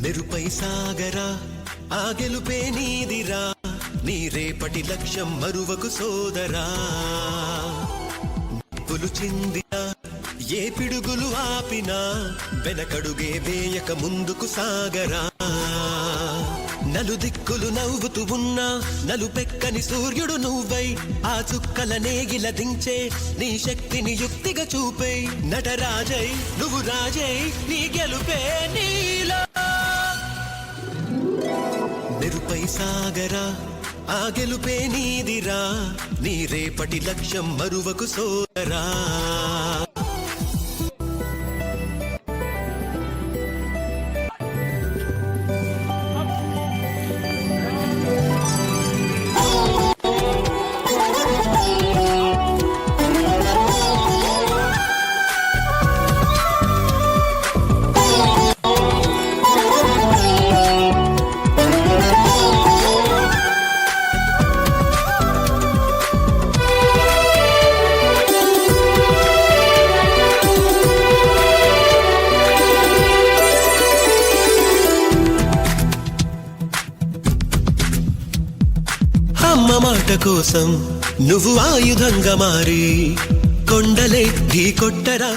మెరుపై సాగరా ఆ గెలుపే నీదిరా నీ రేపటి లక్ష్యం మరువకు సోదరా నిప్పులు చిందినా ఏ పిడుగులు ఆపినా వెనకడుగే వేయక ముందుకు సాగరా నలుదిక్కులు నవ్వుతూ ఉన్నా నలుపెక్కని సూర్యుడు నువ్వై ఆ చుక్కల నేగిల దించే నీ శక్తిని యుక్తిగా చూపై నటరాజై నువ్వు రాజై నీ గెలుపే నీలో మెరుపై సాగరా ఆ గెలుపే నీదిరా నీ రేపటి లక్ష్యం మరువకు సోదరా అమ్మ మాట కోసం నువ్వు ఆయుధంగా మారి కొండలే ఢీ కొట్టరా